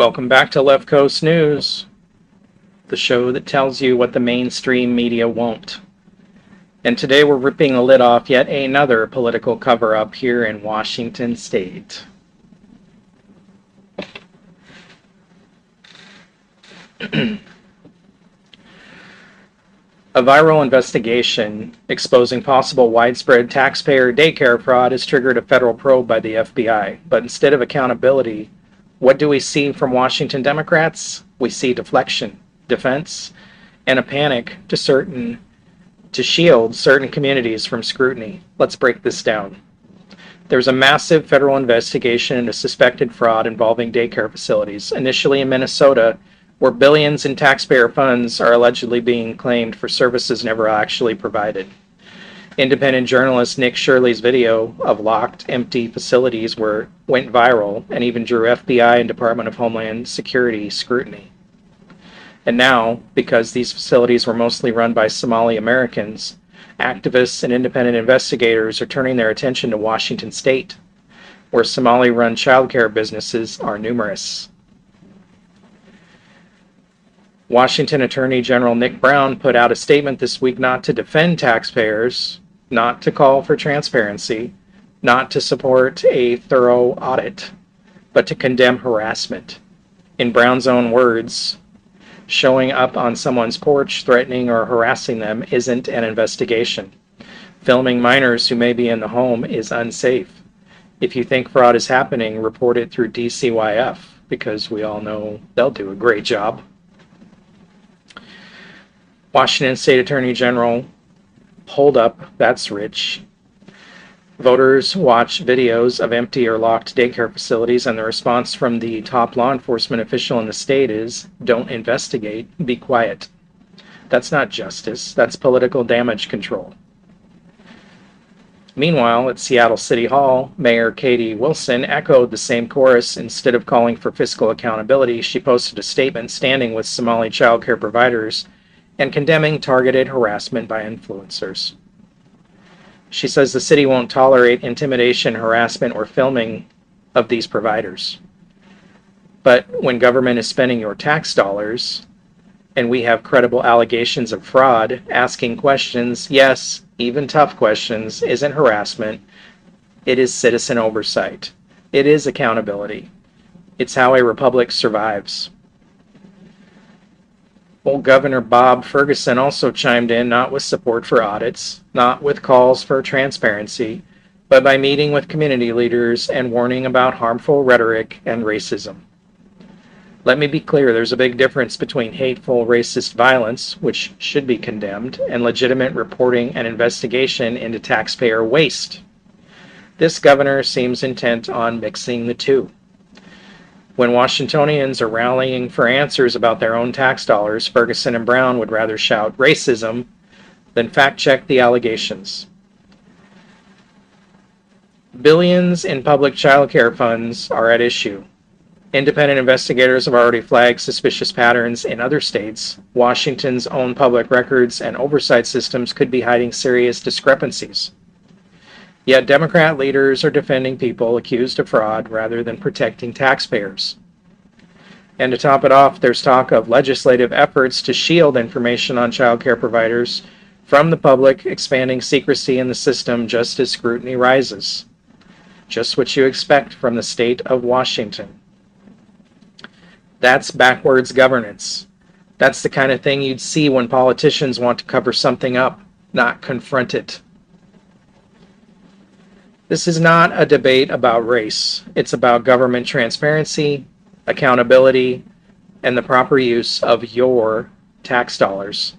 Welcome back to Left Coast News, the show that tells you what the mainstream media won't. And today we're ripping the lid off yet another political cover-up here in Washington State. A viral investigation exposing possible widespread taxpayer daycare fraud has triggered a federal probe by the FBI. But instead of accountability, what do we see from Washington Democrats? We see deflection, defense, and a panic to shield certain communities from scrutiny. Let's break this down. There's a massive federal investigation into suspected fraud involving daycare facilities, initially in Minnesota, where billions in taxpayer funds are allegedly being claimed for services never actually provided. Independent journalist Nick Shirley's video of locked, empty facilities went viral and even drew FBI and Department of Homeland Security scrutiny. And now, because these facilities were mostly run by Somali Americans, activists and independent investigators are turning their attention to Washington State, where Somali-run childcare businesses are numerous. Washington Attorney General Nick Brown put out a statement this week not to defend taxpayers, not to call for transparency, not to support a thorough audit, but to condemn harassment. In Brown's own words, showing up on someone's porch threatening or harassing them isn't an investigation. Filming minors who may be in the home is unsafe. If you think fraud is happening, report it through DCYF, because we all know they'll do a great job. Washington State Attorney General, hold up, that's rich. Voters watch videos of empty or locked daycare facilities, and the response from the top law enforcement official in the state is, don't investigate, be quiet. That's not justice, that's political damage control. Meanwhile, at Seattle City Hall, Mayor Katie Wilson echoed the same chorus. Instead of calling for fiscal accountability, she posted a statement standing with Somali childcare providers and condemning targeted harassment by influencers. She says the city won't tolerate intimidation, harassment, or filming of these providers. But when government is spending your tax dollars, and we have credible allegations of fraud, asking questions, yes, even tough questions, isn't harassment. It is citizen oversight. It is accountability. It's how a republic survives. Well, Governor Bob Ferguson also chimed in, not with support for audits, not with calls for transparency, but by meeting with community leaders and warning about harmful rhetoric and racism. Let me be clear, there's a big difference between hateful racist violence, which should be condemned, and legitimate reporting and investigation into taxpayer waste. This governor seems intent on mixing the two. When Washingtonians are rallying for answers about their own tax dollars, Ferguson and Brown would rather shout racism than fact-check the allegations. Billions in public child care funds are at issue. Independent investigators have already flagged suspicious patterns in other states. Washington's own public records and oversight systems could be hiding serious discrepancies. Yet Democrat leaders are defending people accused of fraud rather than protecting taxpayers. And to top it off, there's talk of legislative efforts to shield information on child care providers from the public, expanding secrecy in the system just as scrutiny rises. Just what you expect from the state of Washington. That's backwards governance. That's the kind of thing you'd see when politicians want to cover something up, not confront it. This is not a debate about race. It's about government transparency, accountability, and the proper use of your tax dollars.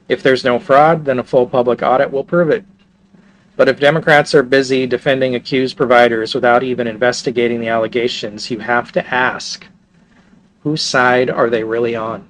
If there's no fraud, then a full public audit will prove it. But if Democrats are busy defending accused providers without even investigating the allegations, you have to ask, whose side are they really on?